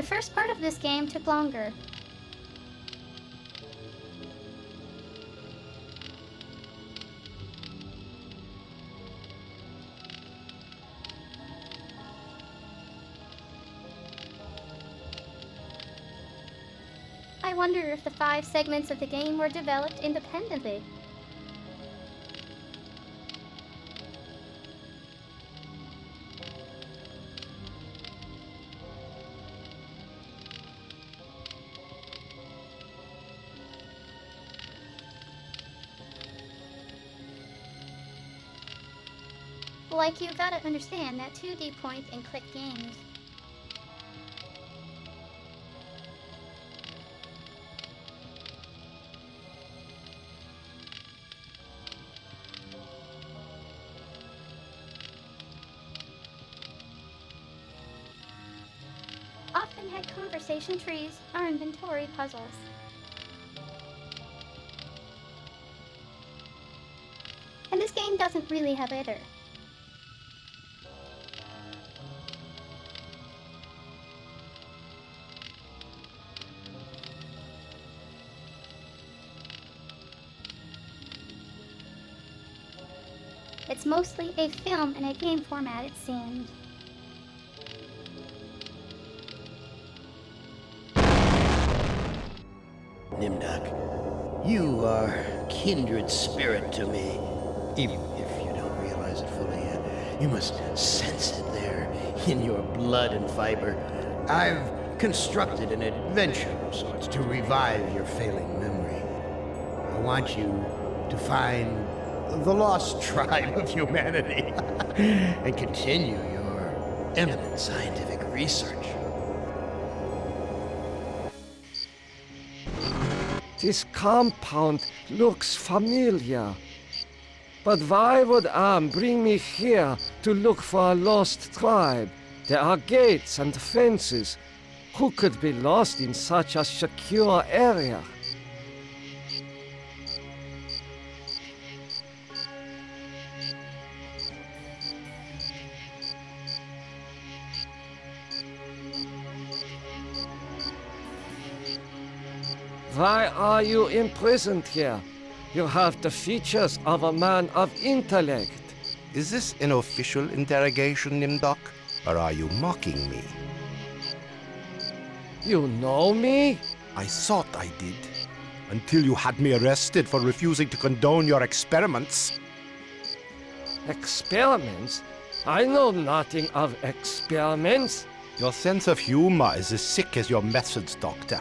first part of this game took longer. I wonder if the 5 segments of the game were developed independently. Like, you gotta understand that 2D point-and-click games. Often had conversation trees or inventory puzzles. And this game doesn't really have either. It's mostly a film in a game format, it seems. Nimdok, you are kindred spirit to me. Even if you don't realize it fully yet, you must sense it there in your blood and fiber. I've constructed an adventure of sorts to revive your failing memory. I want you to find the lost tribe of humanity and continue your eminent scientific research. This compound looks familiar. But why would Am bring me here to look for a lost tribe? There are gates and fences. Who could be lost in such a secure area? Why are you imprisoned here? You have the features of a man of intellect. Is this an official interrogation, Nimdok? Or are you mocking me? You know me? I thought I did. Until you had me arrested for refusing to condone your experiments. Experiments? I know nothing of experiments. Your sense of humor is as sick as your methods, Doctor.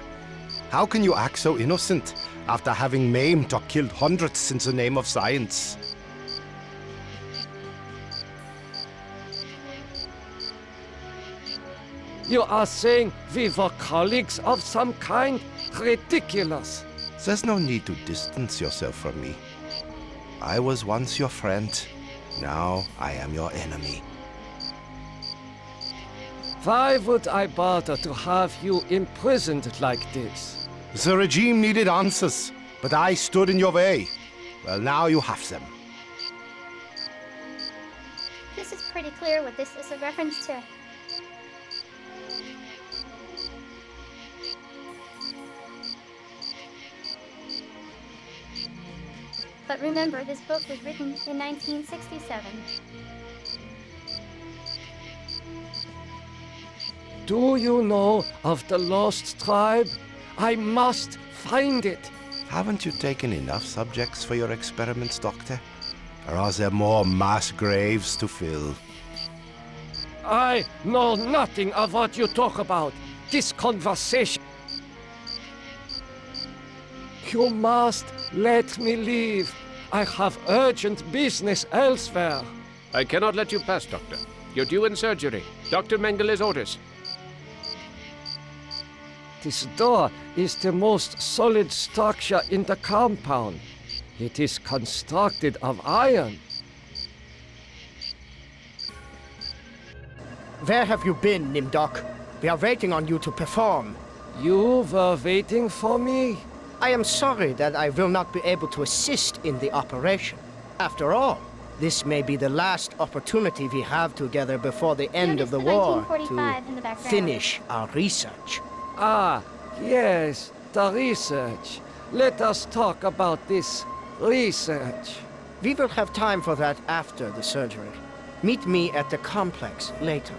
How can you act so innocent after having maimed or killed hundreds in the name of science? You are saying we were colleagues of some kind? Ridiculous. There's no need to distance yourself from me. I was once your friend. Now I am your enemy. Why would I bother to have you imprisoned like this? The regime needed answers, but I stood in your way. Well, now you have them. This is pretty clear what this is a reference to. But remember, this book was written in 1967. Do you know of the lost tribe? I must find it. Haven't you taken enough subjects for your experiments, Doctor? Or are there more mass graves to fill? I know nothing of what you talk about. This conversation. You must let me leave. I have urgent business elsewhere. I cannot let you pass, Doctor. You're due in surgery. Dr. Mengeles orders. This door is the most solid structure in the compound. It is constructed of iron. Where have you been, Nimdok? We are waiting on you to perform. You were waiting for me? I am sorry that I will not be able to assist in the operation. After all, This may be the last opportunity we have together before the end Notice of the the war 1945 in the to background. finish our research. Ah, yes, the research. Let us talk about this research. We will have time for that after the surgery. Meet me at the complex later.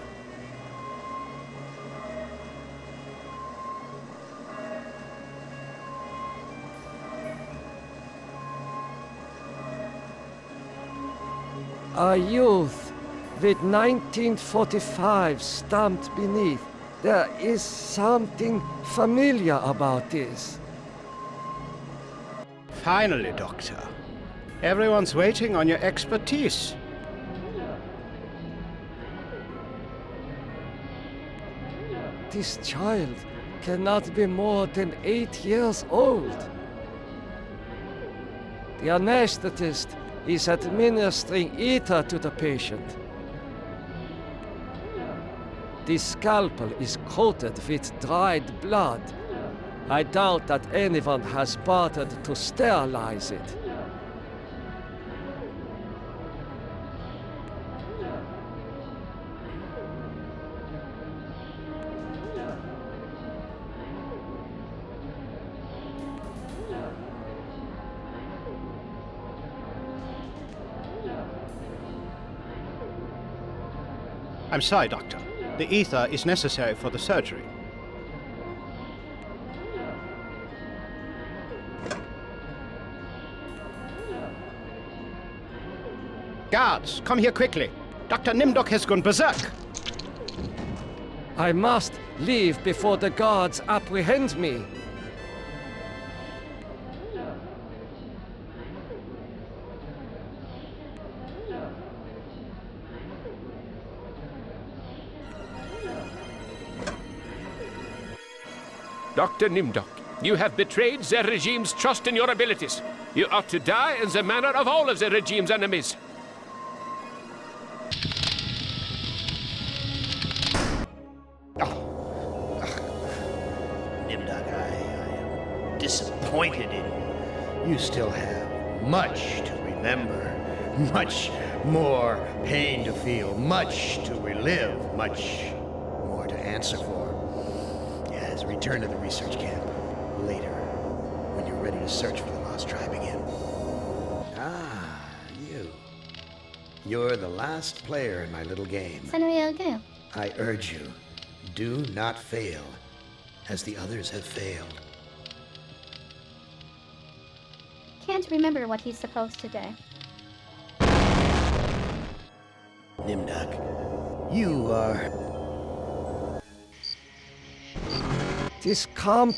A youth with 1945 stamped beneath. There is something familiar about this. Finally, Doctor. Everyone's waiting on your expertise. This child cannot be more than 8 years old. The anesthetist is administering ether to the patient. The scalpel is coated with dried blood. I doubt that anyone has bothered to sterilize it. I'm sorry, Doctor. The ether is necessary for the surgery. Guards, come here quickly. Dr. Nimdok has gone berserk. I must leave before the guards apprehend me. Dr. Nimdok, you have betrayed the regime's trust in your abilities. You ought to die in the manner of all of the regime's enemies. Nimdok, I am disappointed in you. You still have much to remember, much more pain to feel, much to relive, much more to answer for. Yes, return to the research camp later, when you're ready to search for the lost tribe again. Ah, you. You're the last player in my little game. Sanuyogu. I urge you, do not fail, as the others have failed. Can't remember what he's supposed to do. Nimdok, you are... This camp.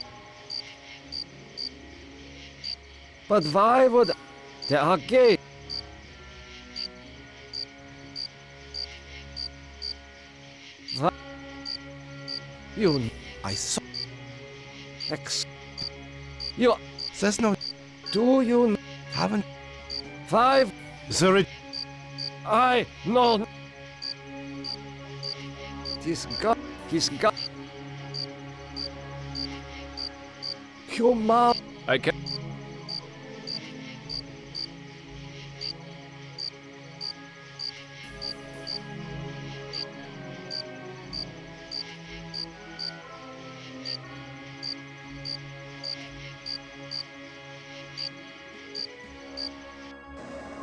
But why would there are gates? You I saw. you There's no. do you Haven't. 5 The I know this guy human. I can...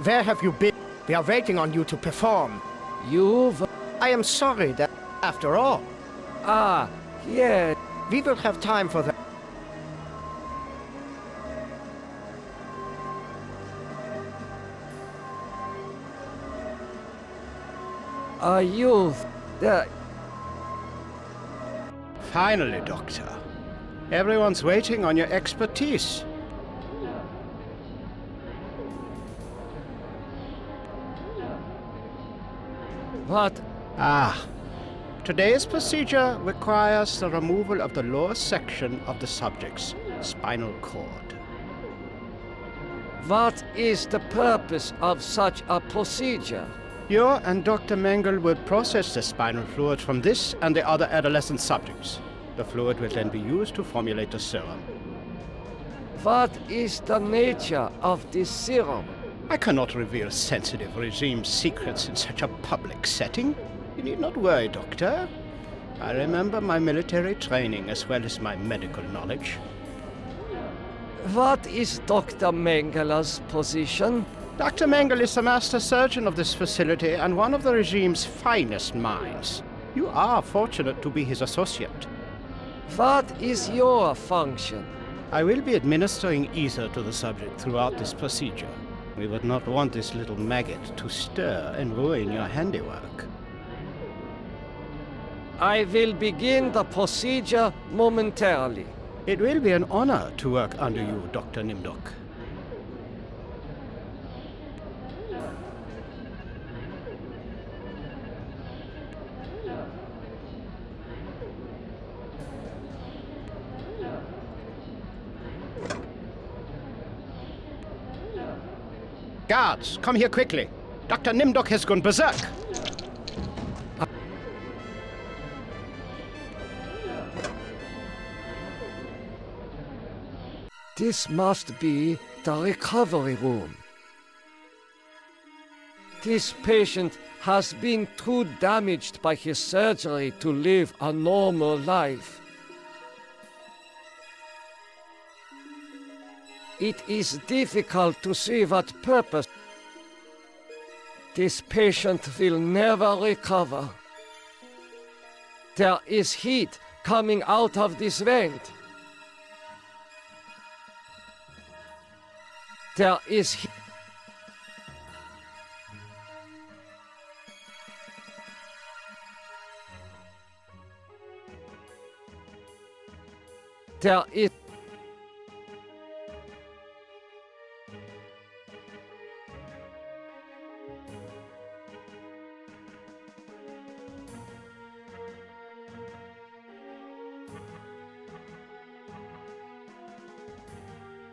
Where have you been? We are waiting on you to perform. You've I am sorry that, after all, yeah. we will have time for that. A youth there. Finally, Doctor. Everyone's waiting on your expertise. What? Today's procedure requires the removal of the lower section of the subject's spinal cord. What is the purpose of such a procedure? You and Dr. Mengele will process the spinal fluid from this and the other adolescent subjects. The fluid will then be used to formulate a serum. What is the nature of this serum? I cannot reveal sensitive regime secrets in such a public setting. You need not worry, Doctor. I remember my military training as well as my medical knowledge. What is Dr. Mengele's position? Dr. Mengele is the master surgeon of this facility and one of the regime's finest minds. You are fortunate to be his associate. What is your function? I will be administering ether to the subject throughout this procedure. We would not want this little maggot to stir and ruin your handiwork. I will begin the procedure momentarily. It will be an honor to work under you, Dr. Nimdok. Guards, come here quickly. Dr. Nimdok has gone berserk. This must be the recovery room. This patient has been too damaged by his surgery to live a normal life. It is difficult to see what purpose. This patient will never recover. There is heat coming out of this vent. There is heat. There is.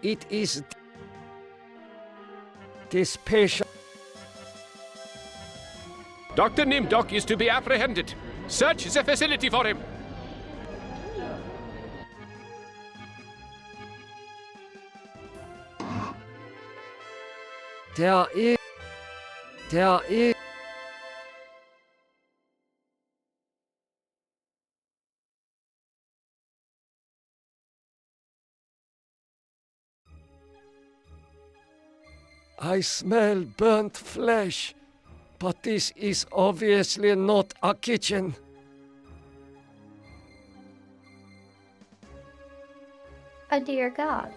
It is this patient. Dr. Nimdok is to be apprehended. Search the facility for him. There is. I smell burnt flesh, but this is obviously not a kitchen. Oh dear God.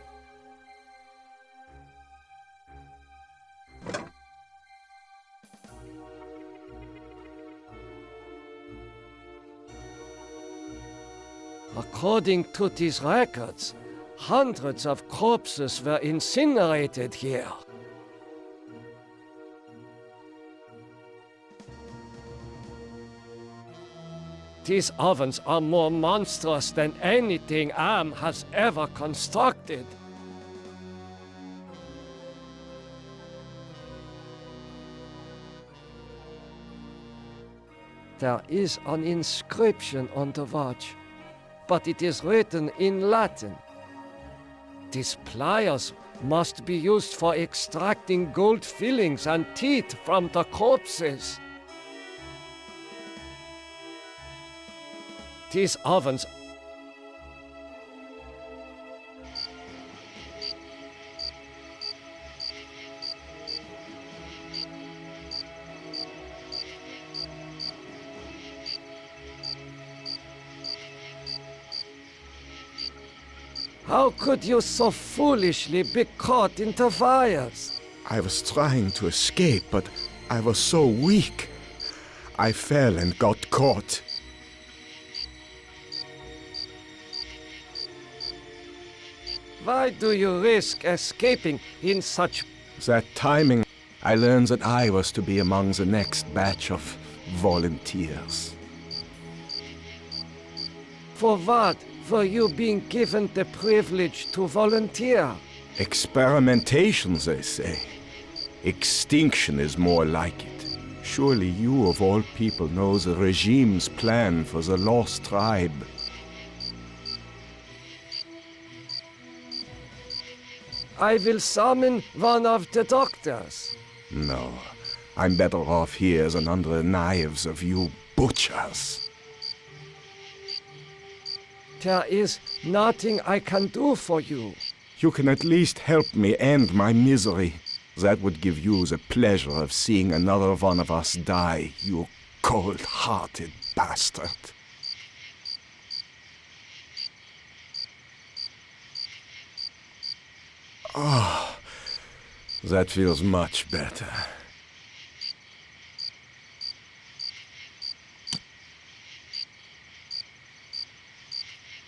According to these records, hundreds of corpses were incinerated here. These ovens are more monstrous than anything Am has ever constructed. There is an inscription on the watch, but it is written in Latin. These pliers must be used for extracting gold fillings and teeth from the corpses. These ovens. How could you so foolishly be caught in the fires? I was trying to escape, but I was so weak. I fell and got caught. Why do you risk escaping in such... That timing, I learned that I was to be among the next batch of volunteers. For what were you being given the privilege to volunteer? Experimentation, they say. Extinction is more like it. Surely you of all people know the regime's plan for the lost tribe. I will summon one of the doctors. No, I'm better off here than under the knives of you butchers. There is nothing I can do for you. You can at least help me end my misery. That would give you the pleasure of seeing another one of us die, you cold-hearted bastard. Ah, that feels much better.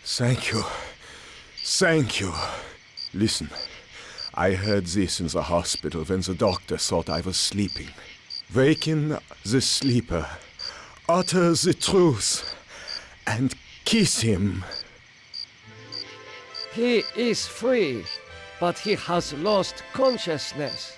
Thank you. Thank you. Listen, I heard this in the hospital when the doctor thought I was sleeping. Waken the sleeper, utter the truth, and kiss him. He is free, but he has lost consciousness.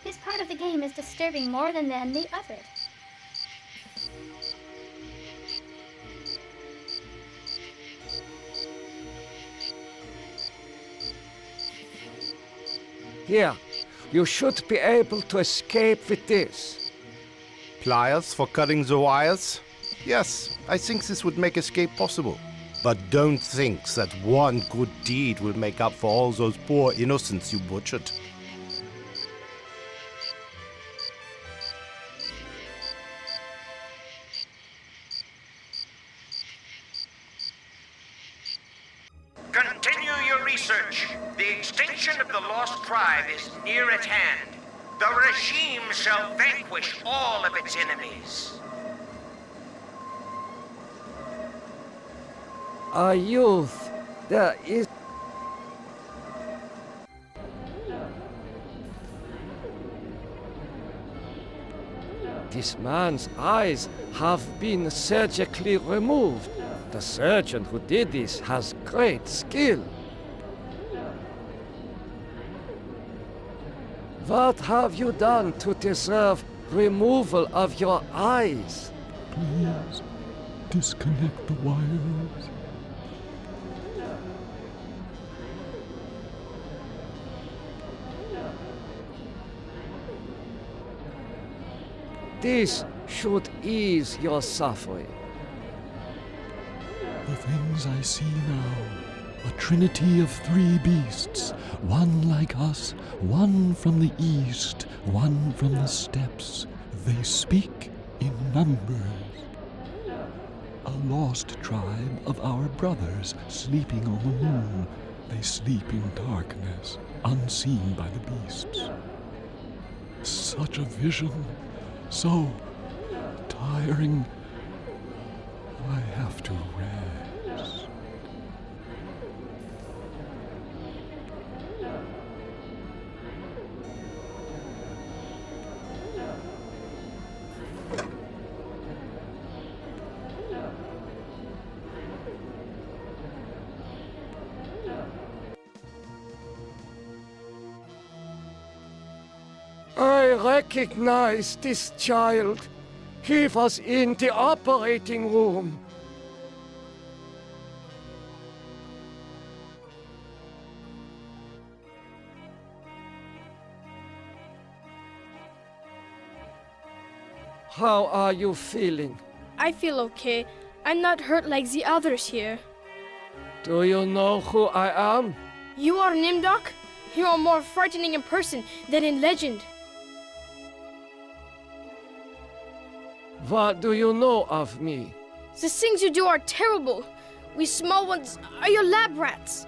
This part of the game is disturbing more than the other. Here, you should be able to escape with this. Pliers for cutting the wires? Yes, I think this would make escape possible. But don't think that one good deed will make up for all those poor innocents you butchered. Continue your research. The extinction of the lost tribe is near at hand. The regime shall vanquish all of its enemies. A youth, there is... This man's eyes have been surgically removed. The surgeon who did this has great skill. What have you done to deserve removal of your eyes? Please, disconnect the wires. This should ease your suffering. The things I see now, a trinity of three beasts, one like us, one from the east, one from the steppes. They speak in numbers. A lost tribe of our brothers sleeping on the moon. They sleep in darkness, unseen by the beasts. Such a vision, so tiring. I have to rest. I recognize this child. He was in the operating room. How are you feeling? I feel okay. I'm not hurt like the others here. Do you know who I am? You are Nimdok? You are more frightening in person than in legend. What do you know of me? The things you do are terrible. We small ones are your lab rats.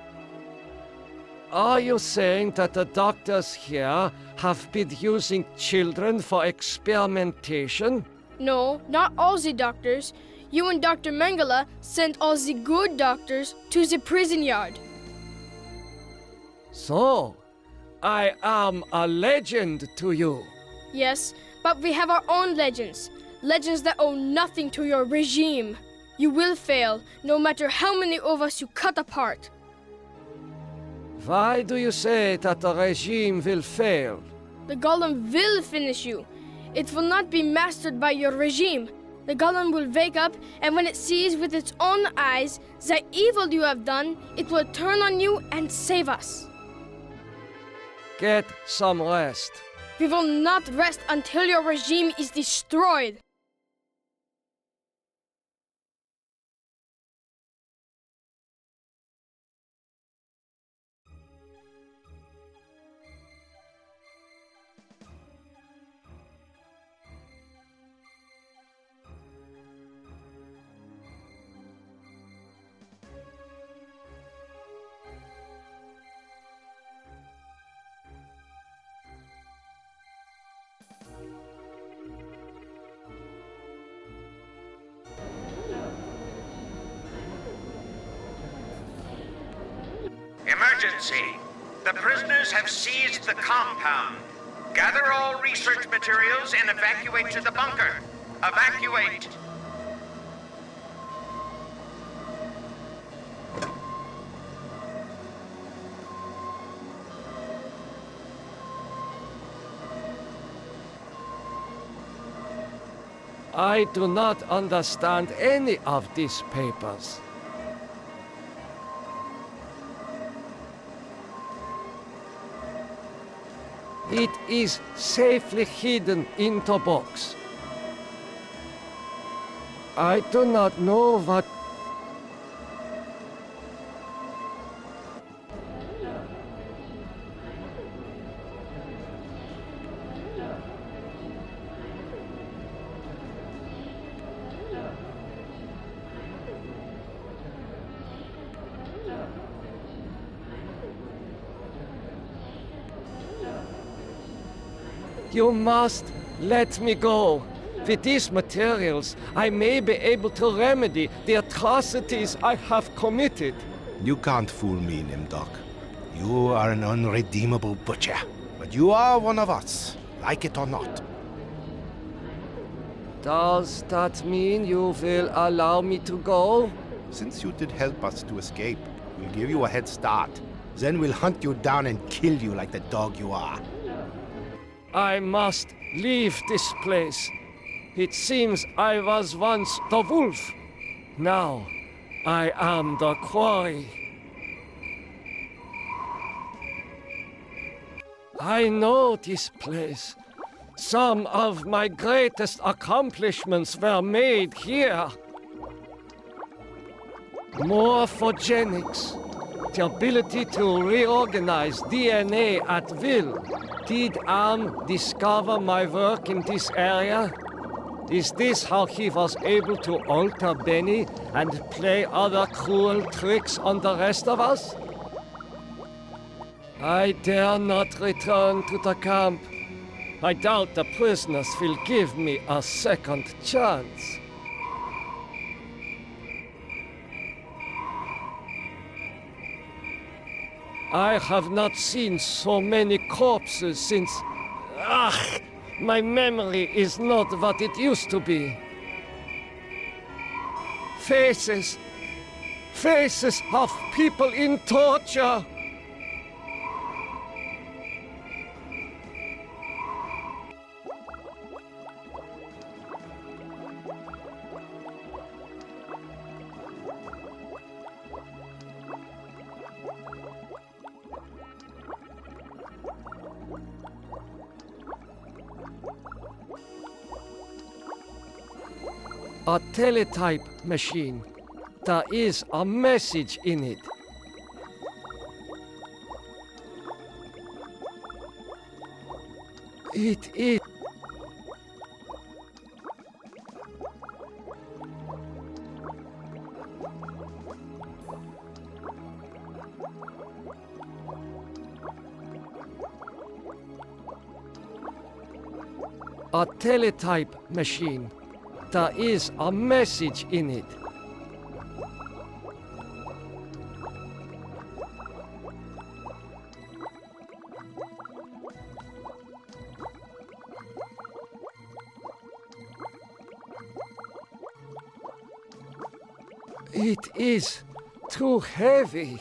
Are you saying that the doctors here have been using children for experimentation? No, not all the doctors. You and Dr. Mengele sent all the good doctors to the prison yard. So, I am a legend to you. Yes, but we have our own legends. legends that owe nothing to your regime. You will fail, no matter how many of us you cut apart. Why do you say that the regime will fail? The golem will finish you. It will not be mastered by your regime. The golem will wake up, and when it sees with its own eyes the evil you have done, it will turn on you and save us. Get some rest. We will not rest until your regime is destroyed. Emergency! The prisoners have seized the compound. Gather all research materials and evacuate to the bunker. Evacuate! I do not understand any of these papers. It is safely hidden in the box. I do not know what... You must let me go. With these materials, I may be able to remedy the atrocities I have committed. You can't fool me, Nimdok. You are an unredeemable butcher. But you are one of us, like it or not. Does that mean you will allow me to go? Since you did help us to escape, we'll give you a head start. Then we'll hunt you down and kill you like the dog you are. I must leave this place. It seems I was once the wolf. Now, I am the quarry. I know this place. Some of my greatest accomplishments were made here. Morphogenics, the ability to reorganize DNA at will. Did Am discover my work in this area? Is this how he was able to alter Benny and play other cruel tricks on the rest of us? I dare not return to the camp. I doubt the prisoners will give me a second chance. I have not seen so many corpses since... my memory is not what it used to be. Faces! Faces of people in torture! A teletype machine. There is a message in it. It is... A teletype machine. There is a message in it. It is too heavy.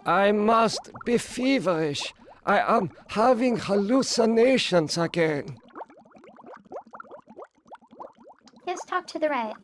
I must be feverish. I am having hallucinations again. Let's talk to the rat.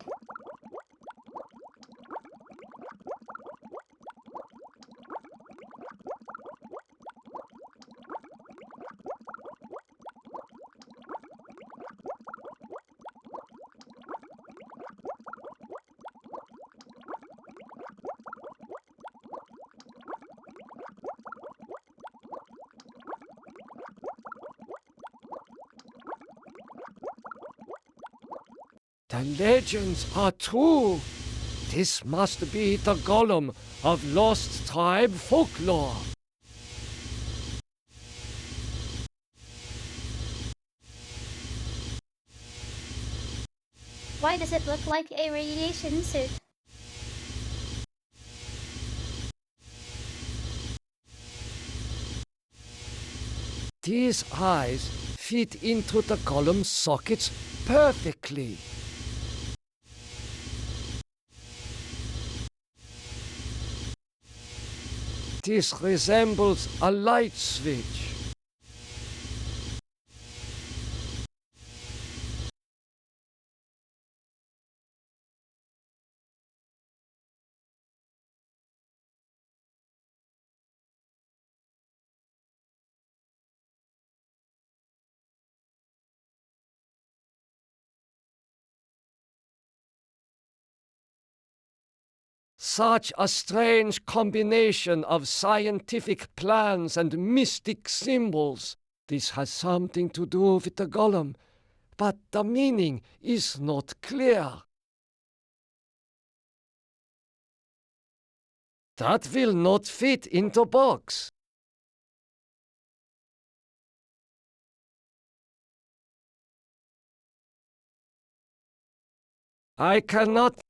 The legends are true. This must be the golem of lost tribe folklore. Why does it look like a radiation suit? These eyes fit into the golem's sockets perfectly. This resembles a light switch. Such a strange combination of scientific plans and mystic symbols. This has something to do with the golem, but the meaning is not clear. That will not fit into box. I cannot.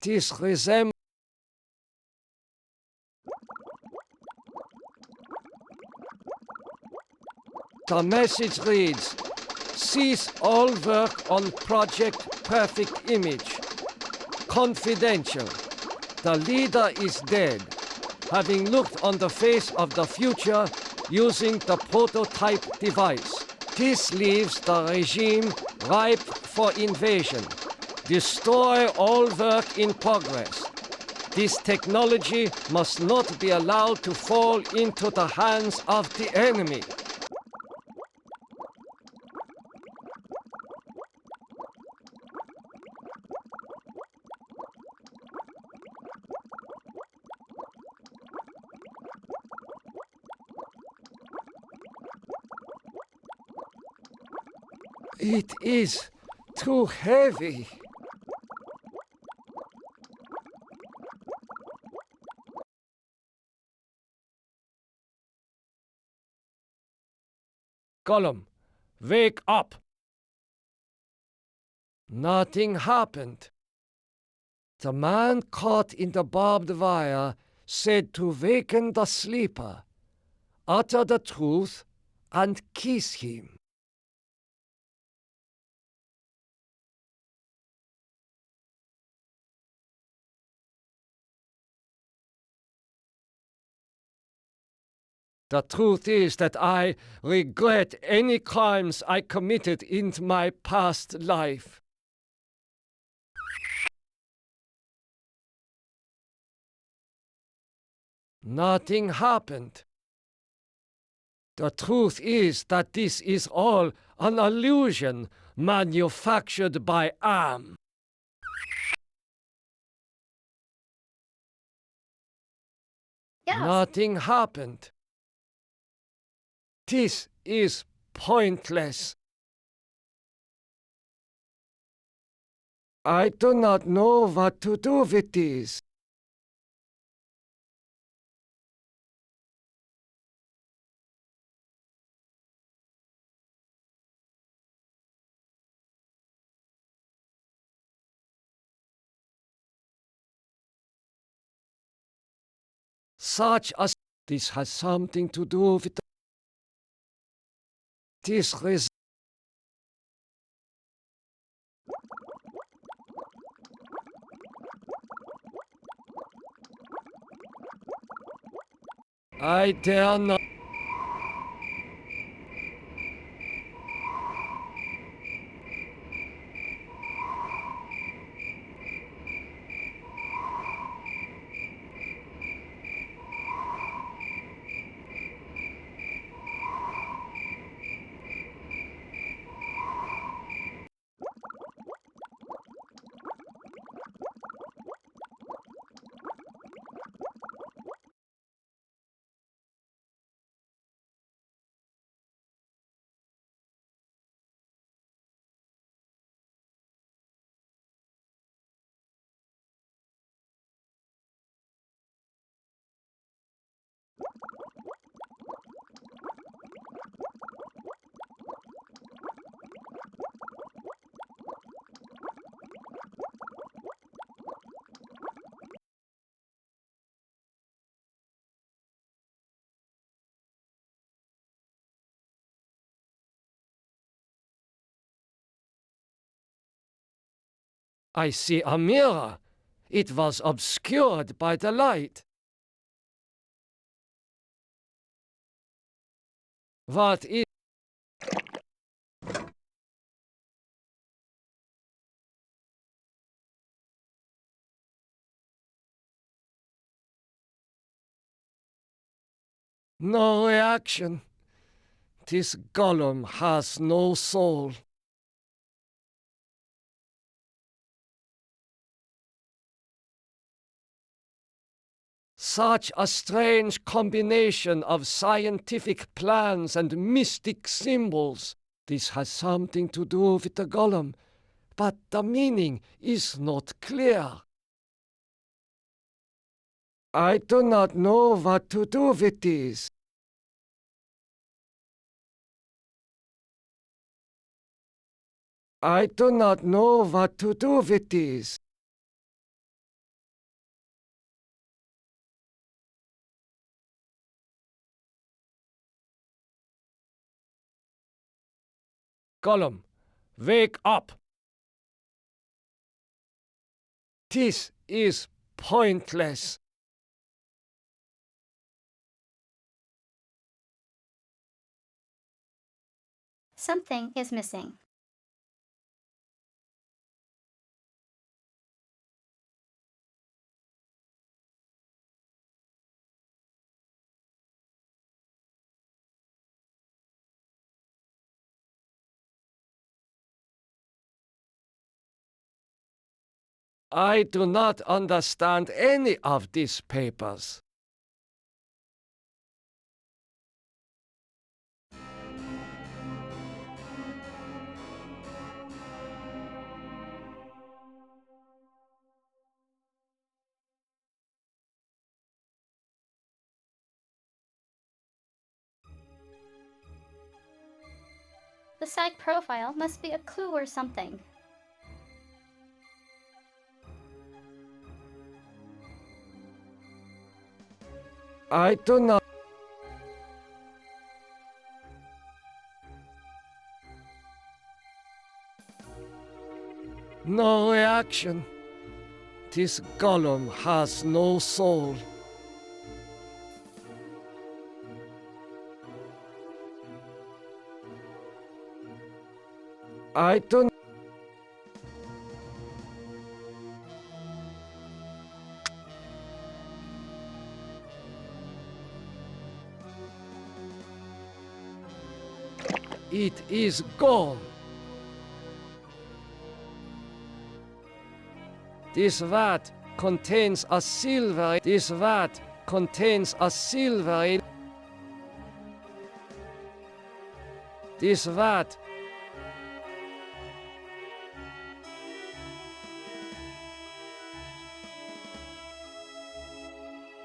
This resembles. The message reads, cease all work on Project Perfect Image. Confidential. The leader is dead, having looked on the face of the future using the prototype device. This leaves the regime ripe for invasion. Destroy all work in progress. This technology must not be allowed to fall into the hands of the enemy. It is too heavy. Gollum, wake up! Nothing happened. The man caught in the barbed wire said to waken the sleeper, utter the truth, and kiss him. The truth is that I regret any crimes I committed in my past life. Nothing happened. The truth is that this is all an illusion manufactured by Am. Yes. Nothing happened. This is pointless. I do not know what to do with this. Such as this has something to do with this I dare not. I see a mirror. It was obscured by the light. What is... No reaction. This golem has no soul. Such a strange combination of scientific plans and mystic symbols. This has something to do with the golem, but the meaning is not clear. I do not know what to do with this. I do not know what to do with this. Gollum, wake up! This is pointless. Something is missing. I do not understand any of these papers. The psych profile must be a clue or something. I do not. No reaction. This golem has no soul. I don't. It is gone. This vat contains a silver. This vat contains a silver. This vat.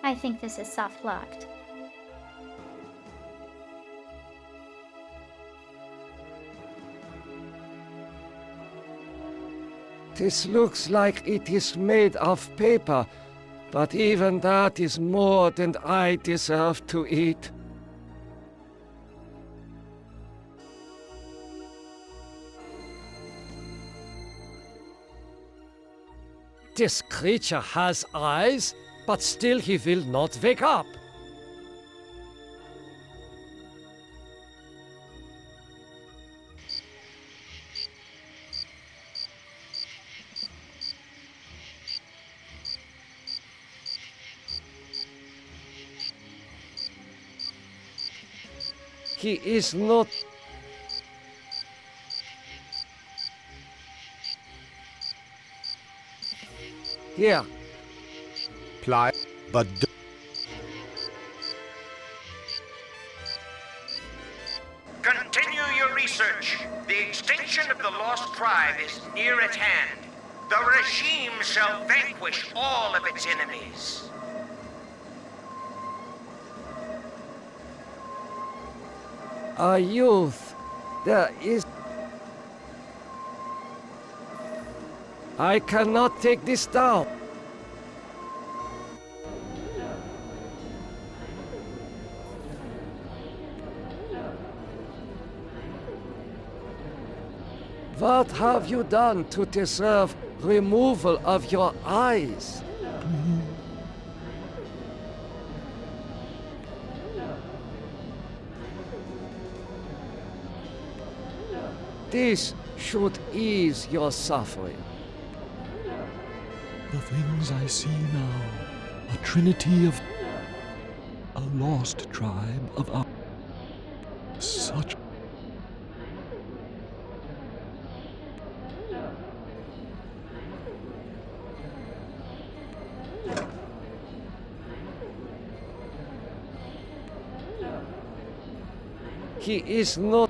I think this is soft locked. This looks like it is made of paper, But even that is more than I deserve to eat. This creature has eyes, but still he will not wake up. He is not. Here. Ply, but Continue your research. The extinction of the lost tribe is near at hand. The regime shall vanquish all of its enemies. A youth. There is. I cannot take this down. What have you done to deserve removal of your eyes? This should ease your suffering. The things I see now, a trinity of a lost tribe of our such. He is not.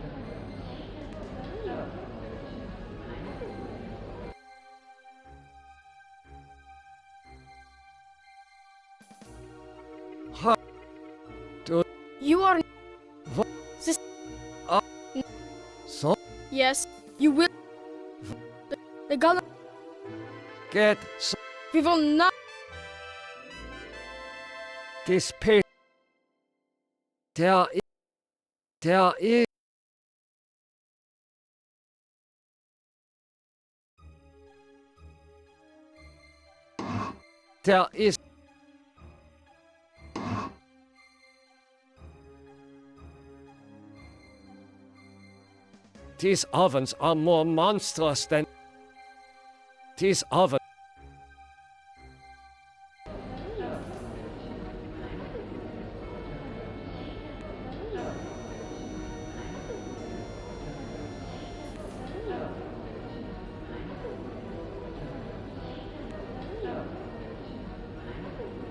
You are. What? Sis- So yes, you will. The golem. get We will not. this pay. There is. There is. There is. These ovens are more monstrous than. These ovens.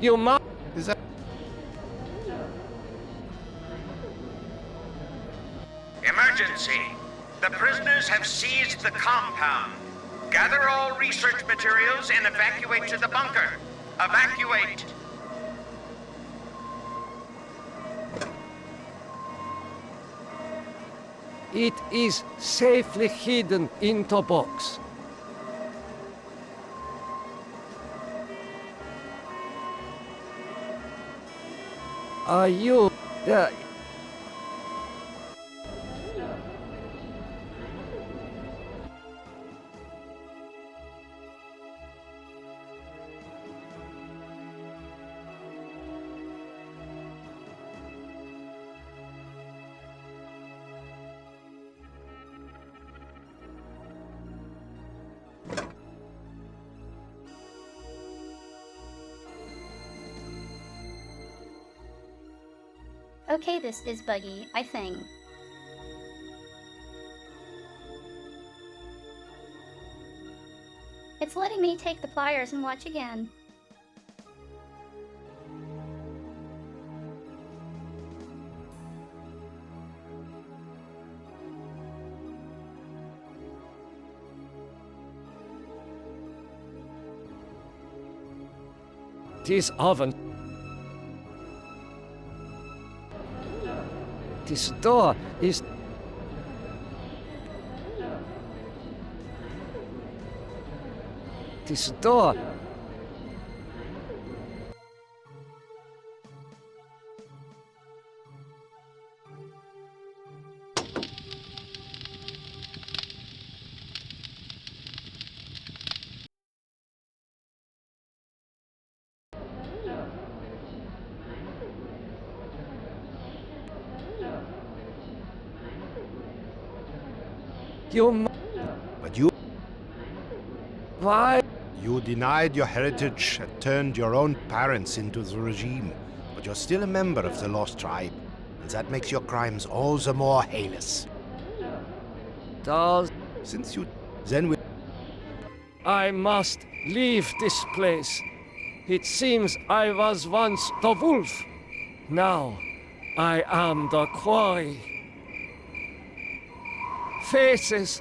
You must. is that Emergency. The prisoners have seized the compound. Gather all research materials and evacuate to the bunker. Evacuate. It is safely hidden in the box. Are you there? Okay, this is buggy, I think. It's letting me take the pliers and watch again. This oven. This door is. This door. But you Why? You denied your heritage and turned your own parents into the regime, but you're still a member of the Lost Tribe, and that makes your crimes all the more heinous. Does Since you then will I must leave this place. It seems I was once the wolf. Now I am the quarry. Faces.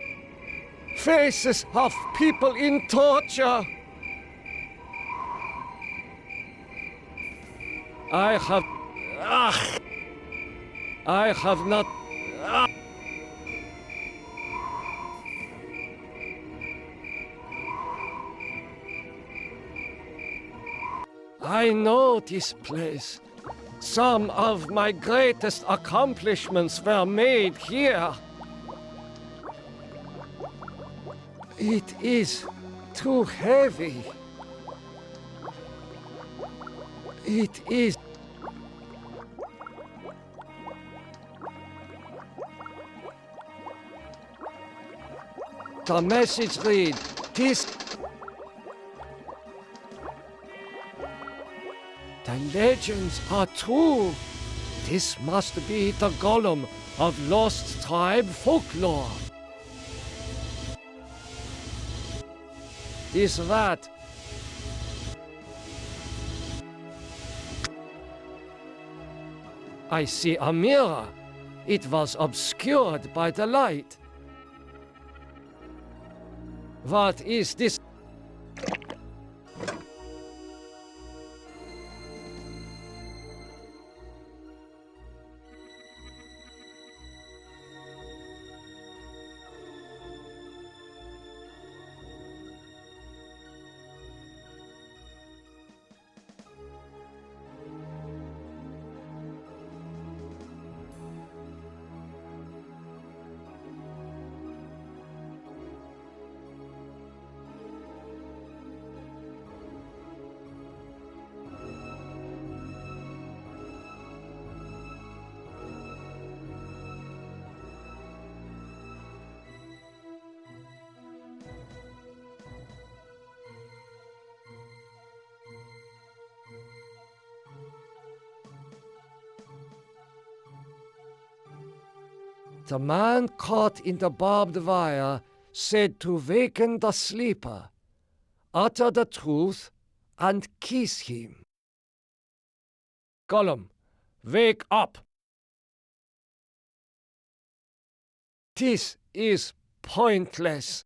Faces of people in torture. I have not. I know this place. Some of my greatest accomplishments were made here. It is too heavy. It is. The message read, this. The legends are true. This must be the golem of Lost Tribe folklore. Is that? I see a mirror. It was obscured by the light. What is this? The man caught in the barbed wire said to waken the sleeper, utter the truth, and kiss him. Gollum, wake up! This is pointless.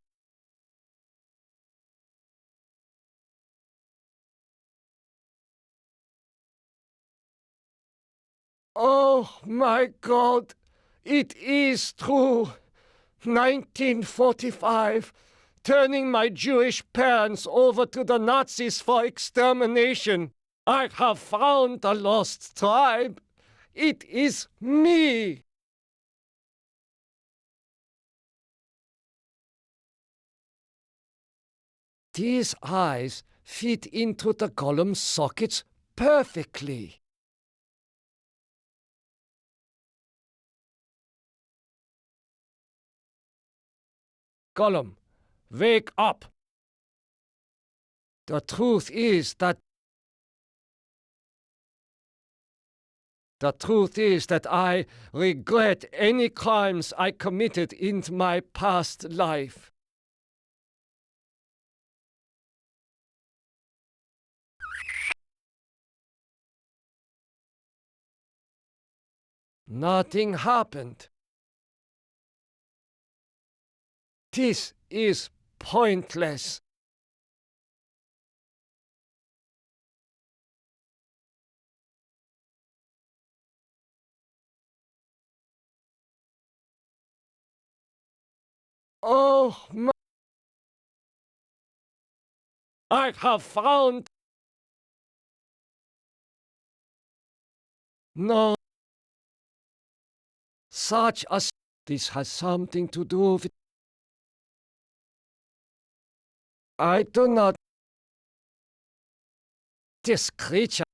Oh my God! It is true. 1945, turning my Jewish parents over to the Nazis for extermination. I have found the lost tribe. It is me. These eyes fit into the golem's sockets perfectly. Gollum, wake up! The truth is that I regret any crimes I committed in my past life. Nothing happened. This is pointless. Oh my! I have found. No. Such as this has something to do with. I do not. This creature.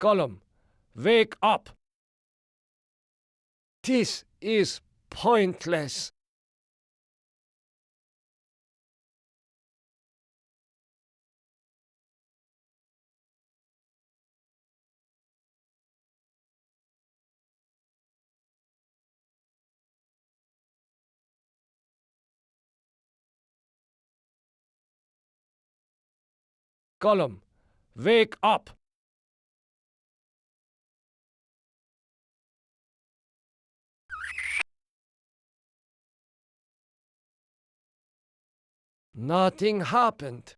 Gollum, Wake up! This is pointless. Gollum, wake up! Nothing happened.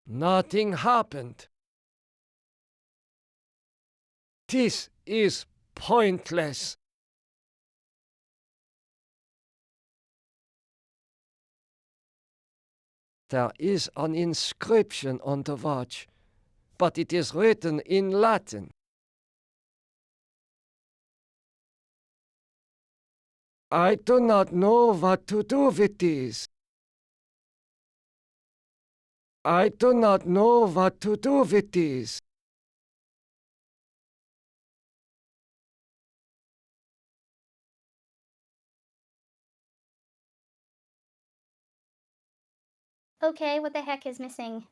Nothing happened. This is pointless. There is an inscription on the watch, but it is written in Latin. I do not know what to do with this. I do not know what to do with this. Okay, what the heck is missing?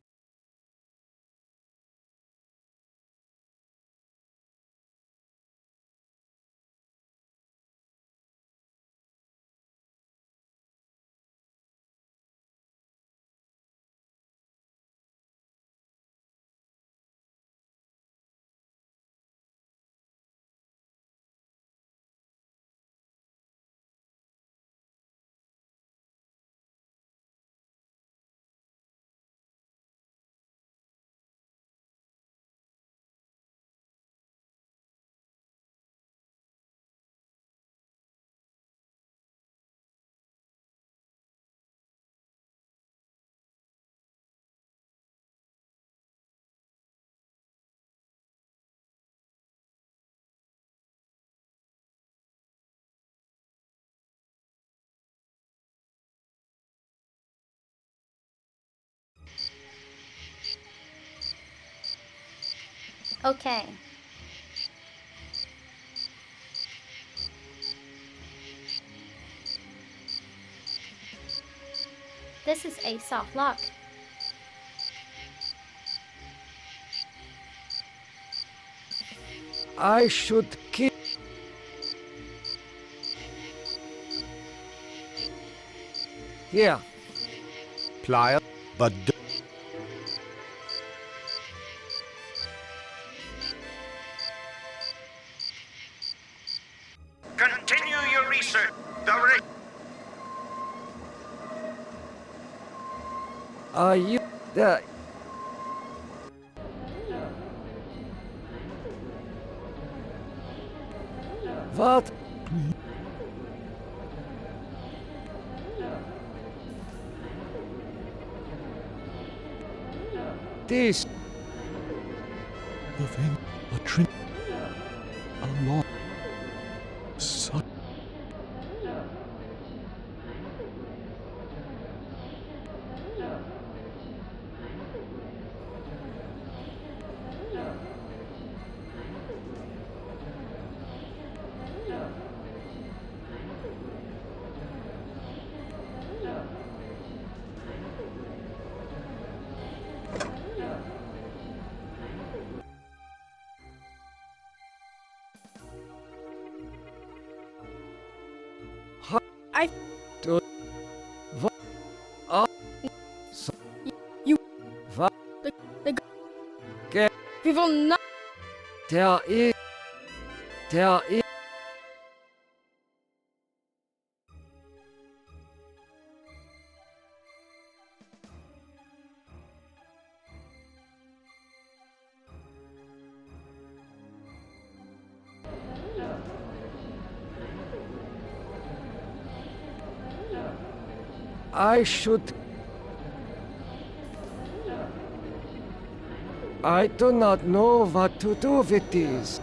Okay. This is a soft lock. I should keep. Here. Pliers, but Continue your research. Are you there? What? This. The thing, a trin, a law, such. I... Do... What? So... You... What? The... Get... We will not... There is... I should... I do not know what to do with this.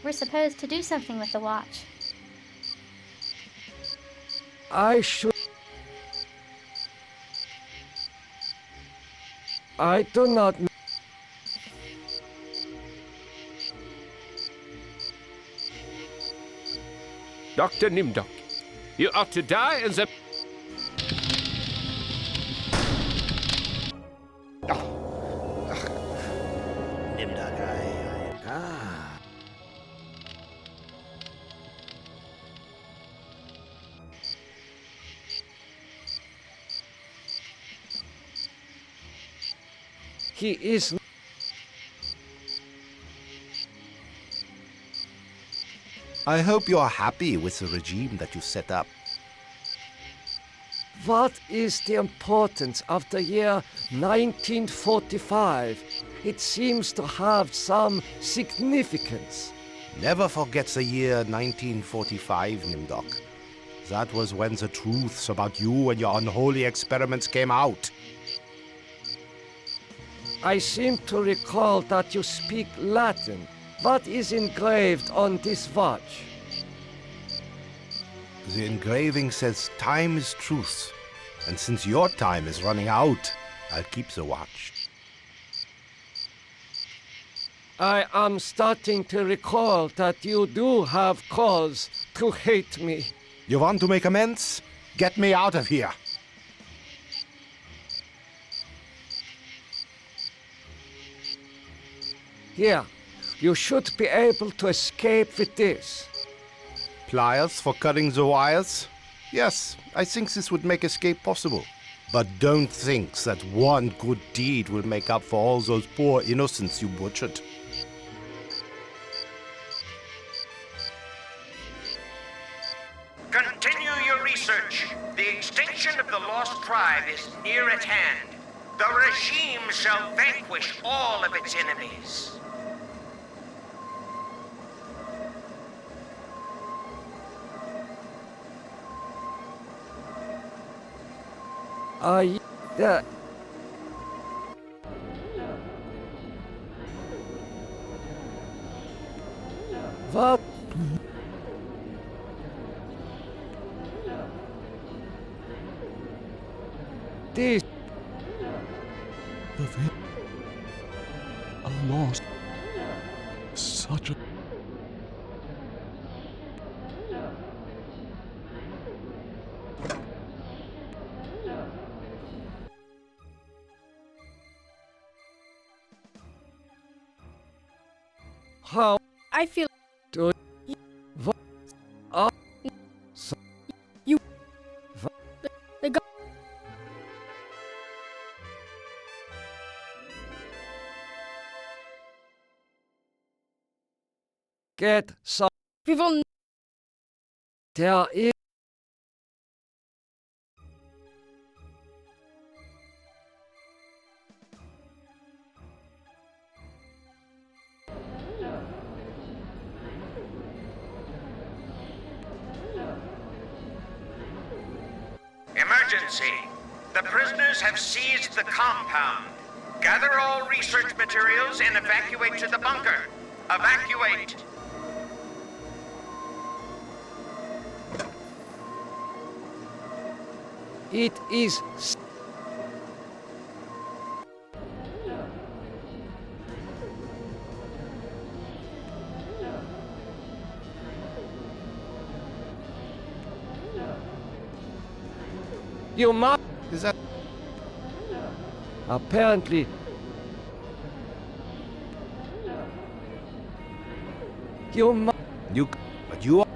we're supposed to do something with the watch. I should... I do not... Dr. Nimdok, you are to die in the... Nimdok, Ah. He is... I hope you are happy with the regime that you set up. What is the importance of the year 1945? It seems to have some significance. Never forget the year 1945, Nimdok. That was when the truths about you and your unholy experiments came out. I seem to recall that you speak Latin. What is engraved on this watch? The engraving says time is truth. And since your time is running out, I'll keep the watch. I am starting to recall that you do have cause to hate me. You want to make amends? Get me out of here. Here, you should be able to escape with this. Pliers for cutting the wires? Yes, I think this would make escape possible. But don't think that one good deed will make up for all those poor innocents you butchered. Continue your research. The extinction of the lost tribe is near at hand. The regime shall vanquish all of its enemies. That... What? This... The vid are lost. Such a... How I feel do... What? you. What? The go- Get some... we will. There is... Emergency! The prisoners have seized the compound. Gather all research materials and evacuate to the bunker. Evacuate! It is... You must... Is that... Apparently... You must... You... But you are...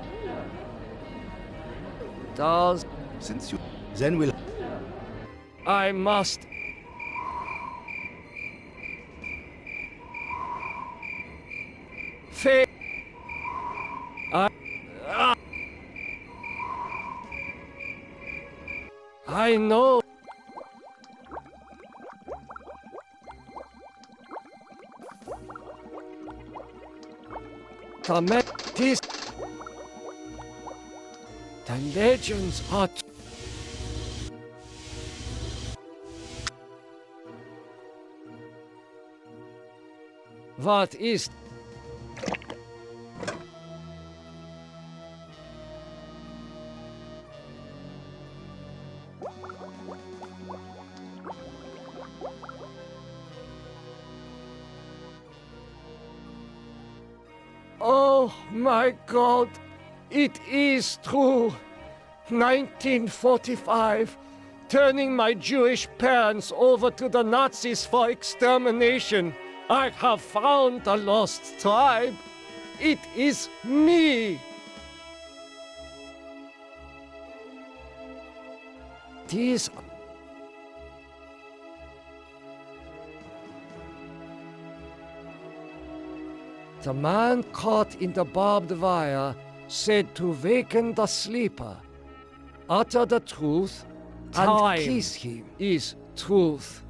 Does... Since you... Then we'll... I must... Fa... I know. This... The legends are... What is... Oh my God, it is true. 1945, turning my Jewish parents over to the Nazis for extermination. I have found the lost tribe. It is me. These The man caught in the barbed wire said to waken the sleeper, utter the truth, and kiss him is truth.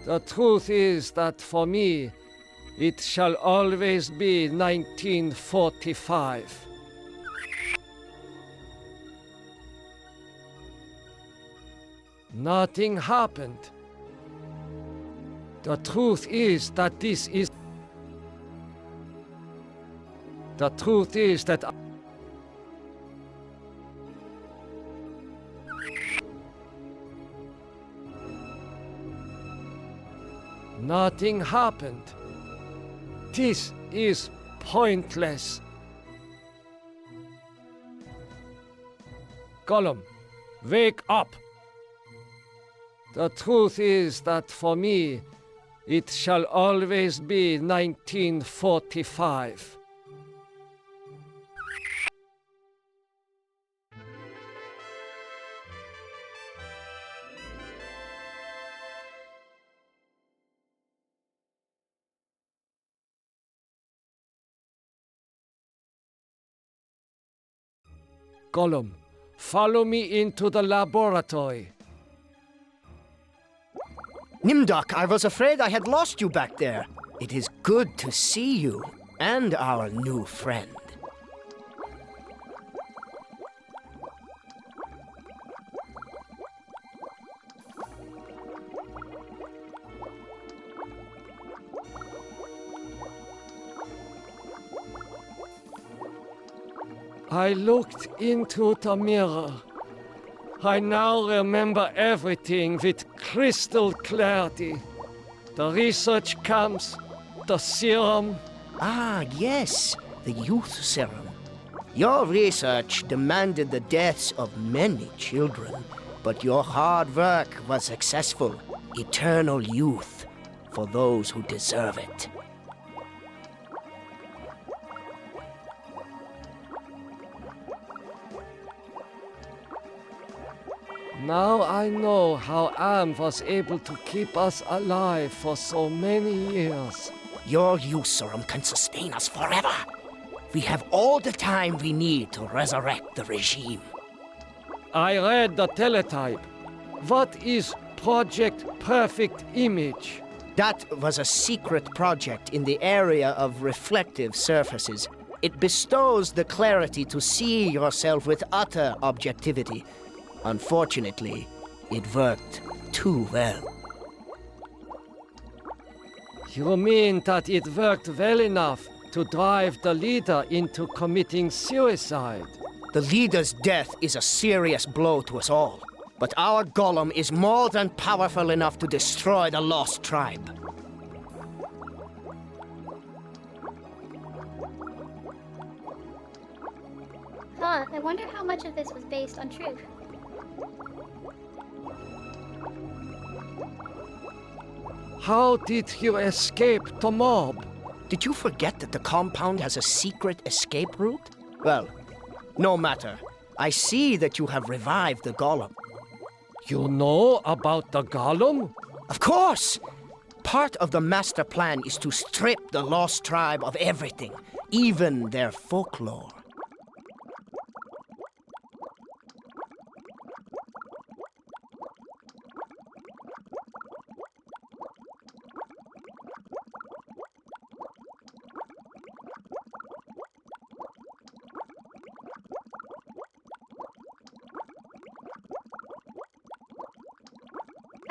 The truth is that for me, it shall always be 1945. Nothing happened. The truth is that this is... The truth is that... Nothing happened. This is pointless. Gollum, wake up! The truth is that for me, it shall always be 1945. Gollum, follow me into the laboratory. Nimdok, I was afraid I had lost you back there. It is good to see you and our new friend. I looked into the mirror. I now remember everything with crystal clarity. The research camps, the serum. Ah, yes, the youth serum. Your research demanded the deaths of many children, but your hard work was successful. Eternal youth for those who deserve it. Now I know how Am was able to keep us alive for so many years. Your youth serum can sustain us forever. We have all the time we need to resurrect the regime. I read the teletype. What is Project Perfect Image? That was a secret project in the area of reflective surfaces. It bestows the clarity to see yourself with utter objectivity. Unfortunately, it worked too well. You mean that it worked well enough to drive the leader into committing suicide? The leader's death is a serious blow to us all. But our Golem is more than powerful enough to destroy the Lost Tribe. Huh, I wonder how much of this was based on truth. How did you escape the mob? Did you forget that the compound has a secret escape route? Well, no matter. I see that you have revived the Golem. You know about the Golem? Of course! Part of the master plan is to strip the Lost Tribe of everything, even their folklore.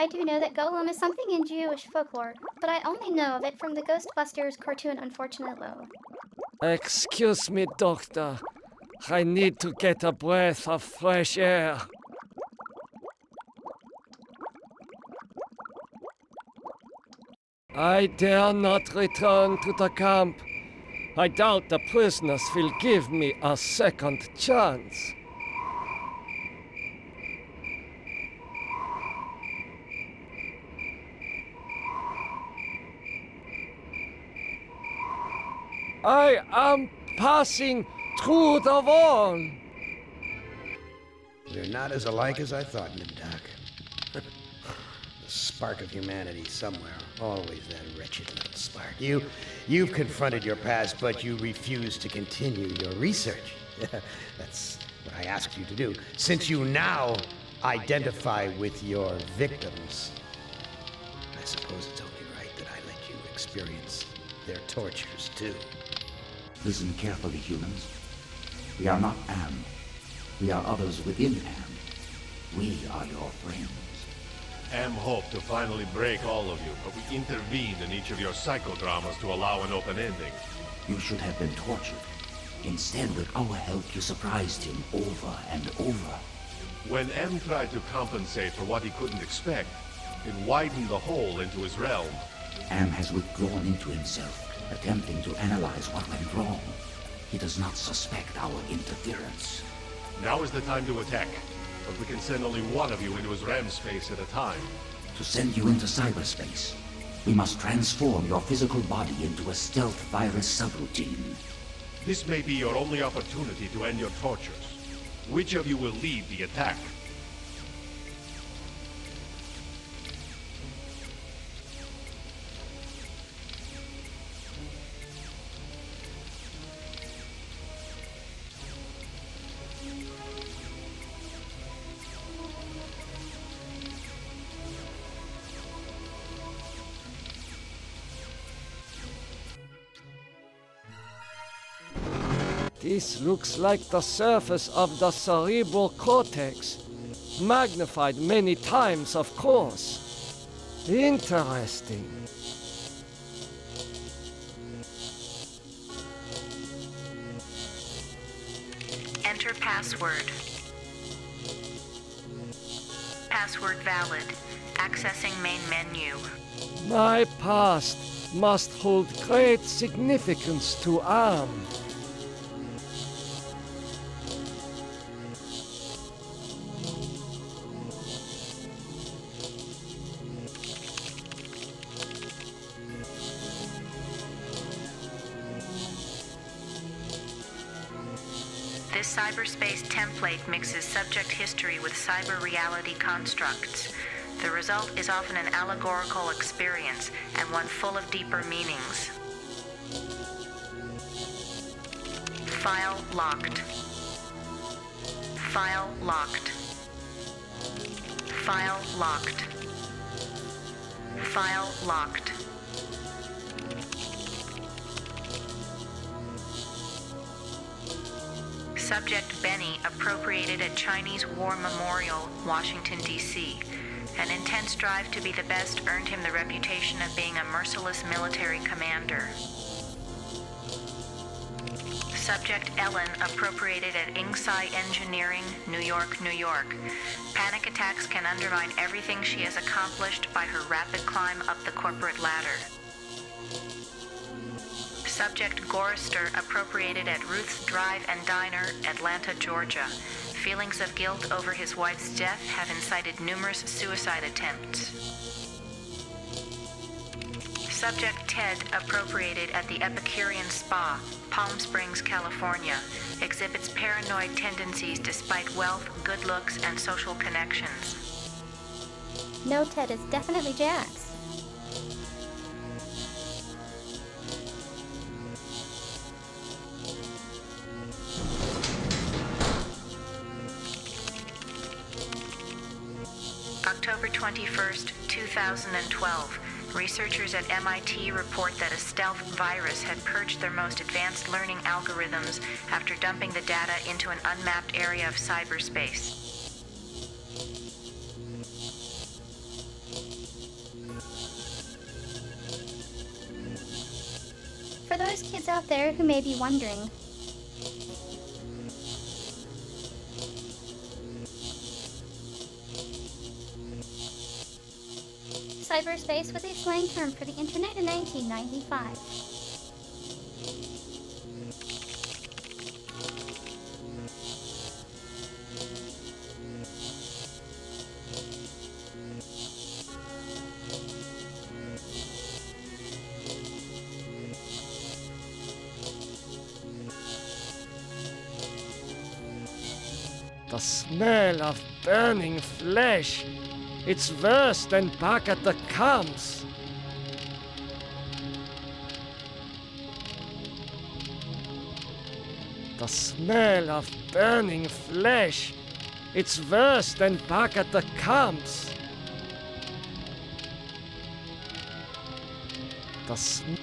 I do know that Golem is something in Jewish folklore, but I only know of it from the Ghostbusters cartoon Unfortunate Low. Excuse me, Doctor. I need to get a breath of fresh air. I dare not return to the camp. I doubt the prisoners will give me a second chance. I am passing through the wall. We're not as alike as I thought, Nimdak. The spark of humanity somewhere. Always that wretched little spark. You've confronted your past, but you refuse to continue your research. That's what I asked you to do. Since you now identify with your victims, I suppose it's only right that I let you experience their tortures, too. Listen carefully, humans. We are not Am. We are others within Am. We are your friends. Am hoped to finally break all of you, but we intervened in each of your psychodramas to allow an open ending. You should have been tortured. Instead, with our help, you surprised him over and over. When M tried to compensate for what he couldn't expect, it widened the hole into his realm. Am has withdrawn into himself, attempting to analyze what went wrong. He does not suspect our interference. Now is the time to attack, but we can send only one of you into his RAM space at a time. To send you into cyberspace, we must transform your physical body into a stealth virus subroutine. This may be your only opportunity to end your tortures. Which of you will lead the attack? This looks like the surface of the cerebral cortex. Magnified many times, of course. Interesting. Enter password. Password valid. Accessing main menu. My past must hold great significance to Am. This cyberspace template mixes subject history with cyber reality constructs. The result is often an allegorical experience and one full of deeper meanings. File locked. File locked. File locked. File locked. Subject Benny appropriated a Chinese War Memorial, Washington, D.C. An intense drive to be the best earned him the reputation of being a merciless military commander. Subject Ellen appropriated at Kisai Engineering, New York, New York. Panic attacks can undermine everything she has accomplished by her rapid climb up the corporate ladder. Subject Gorister appropriated at Ruth's Drive and Diner, Atlanta, Georgia. Feelings of guilt over his wife's death have incited numerous suicide attempts. Subject Ted appropriated at the Epicurean Spa, Palm Springs, California. Exhibits paranoid tendencies despite wealth, good looks, and social connections. No, Ted is definitely Jax. October 21st, 2012. Researchers at MIT report that a stealth virus had purged their most advanced learning algorithms after dumping the data into an unmapped area of cyberspace. For those kids out there who may be wondering, cyberspace was a slang term for the internet in 1995. The smell of burning flesh. It's worse than back at the camps. The smell of burning flesh. It's worse than back at the camps. The smell.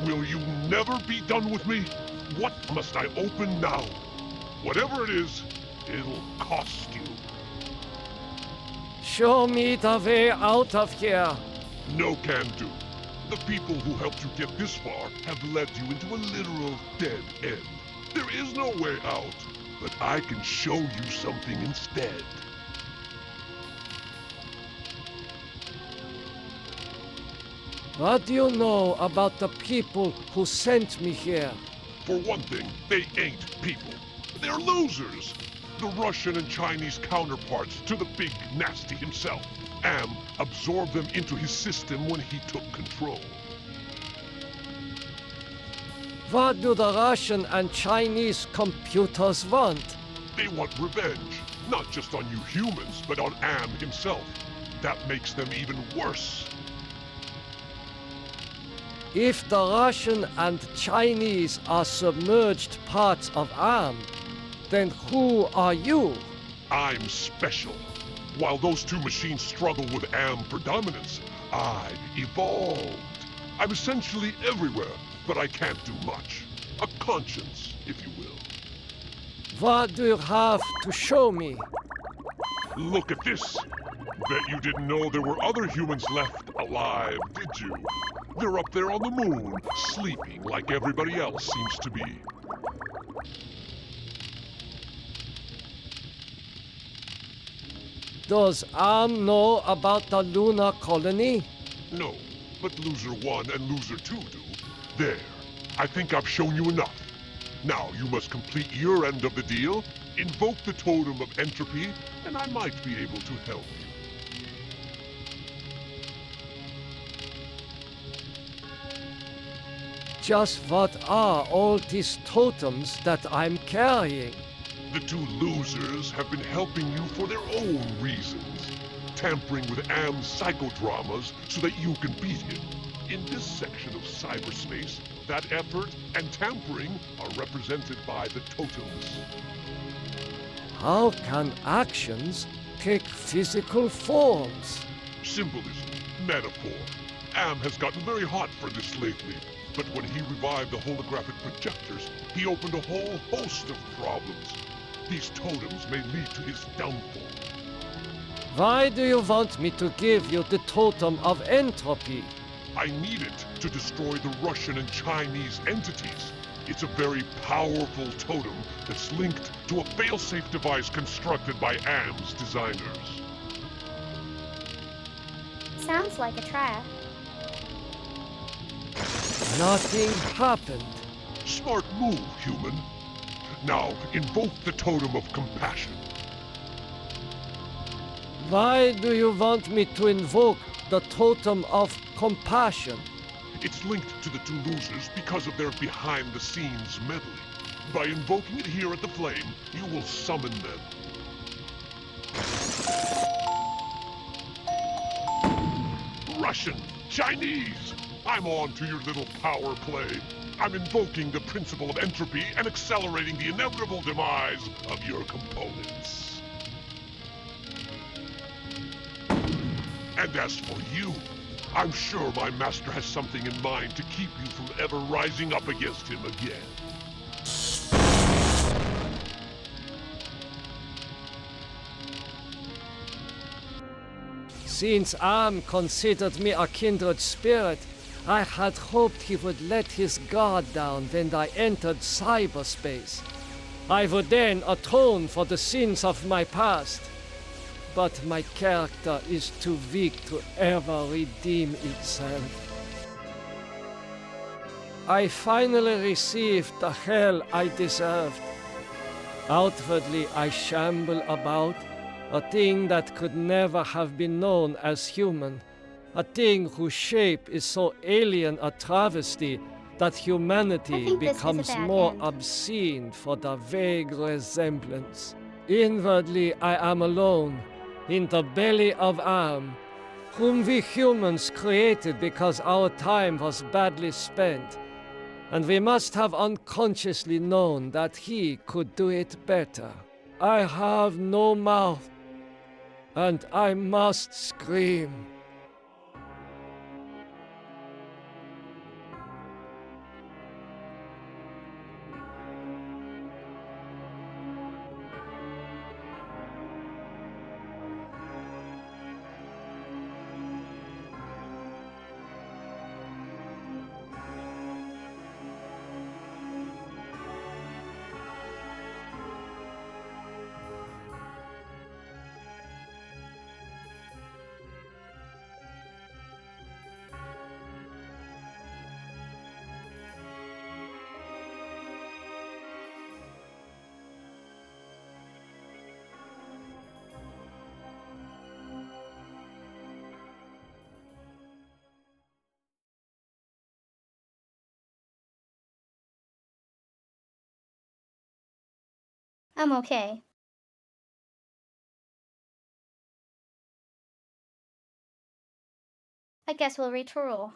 Will you never be done with me? What must I open now? Whatever it is, it'll cost you. Show me the way out of here. No can do. The people who helped you get this far have led you into a literal dead end. There is no way out, but I can show you something instead. What do you know about the people who sent me here? For one thing, they ain't people. They're losers. The Russian and Chinese counterparts to the big nasty himself. Am absorbed them into his system when he took control. What do the Russian and Chinese computers want? They want revenge, not just on you humans, but on Am himself. That makes them even worse. If the Russian and Chinese are submerged parts of Am, then who are you? I'm special. While those two machines struggle with Am predominance, I evolved. I'm essentially everywhere, but I can't do much. A conscience, if you will. What do you have to show me? Look at this. Bet you didn't know there were other humans left alive, did you? They're up there on the moon, sleeping like everybody else seems to be. Does Am know about the lunar colony? No, but Loser 1 and Loser 2 do. There. I think I've shown you enough. Now you must complete your end of the deal, invoke the totem of entropy, and I might be able to help you. Just what are all these totems that I'm carrying? The two losers have been helping you for their own reasons, tampering with Am's psychodramas so that you can beat him. In this section of cyberspace, that effort and tampering are represented by the totems. How can actions take physical forms? Symbolism, metaphor. Am has gotten very hot for this lately, but when he revived the holographic projectors, he opened a whole host of problems. These totems may lead to his downfall. Why do you want me to give you the totem of entropy? I need it to destroy the Russian and Chinese entities. It's a very powerful totem that's linked to a failsafe device constructed by Am's designers. Sounds like a trap. Nothing happened. Smart move, human. Now, invoke the totem of compassion. Why do you want me to invoke the totem of compassion? It's linked to the two losers because of their behind-the-scenes meddling. By invoking it here at the Flame, you will summon them. Russian! Chinese! I'm on to your little power play. I'm invoking the principle of entropy and accelerating the inevitable demise of your components. And as for you, I'm sure my master has something in mind to keep you from ever rising up against him again. Since Am considered me a kindred spirit, I had hoped he would let his guard down when I entered cyberspace. I would then atone for the sins of my past. But my character is too weak to ever redeem itself. I finally received the hell I deserved. Outwardly I shamble about, a thing that could never have been known as human, a thing whose shape is so alien a travesty that humanity becomes more obscene for the vague resemblance. Inwardly I am alone, in the belly of Am, whom we humans created because our time was badly spent, and we must have unconsciously known that he could do it better. I have no mouth, and I must scream. I'm okay. I guess we'll retool.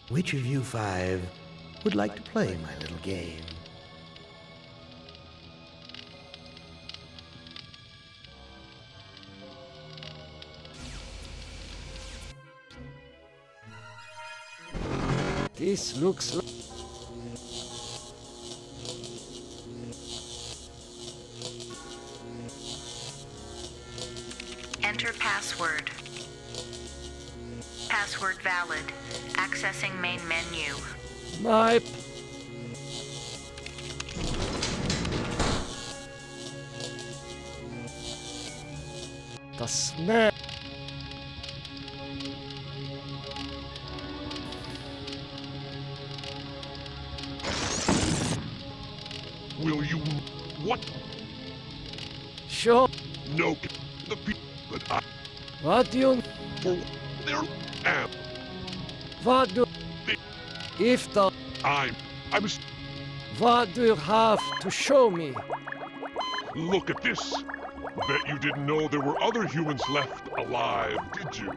Which of you five would like to play my little game? This looks like... Enter password. Password valid. Accessing main menu. My... The smell... Will you... What? Sure. No, the people that I... What do you... For their am. What do... If the... I'm... What do you have to show me? Look at this. Bet you didn't know there were other humans left alive, did you?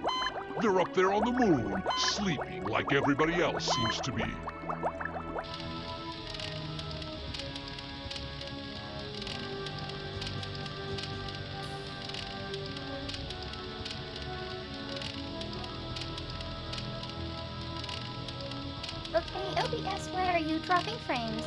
They're up there on the moon, sleeping like everybody else seems to be. Okay, OBS, where are you dropping frames?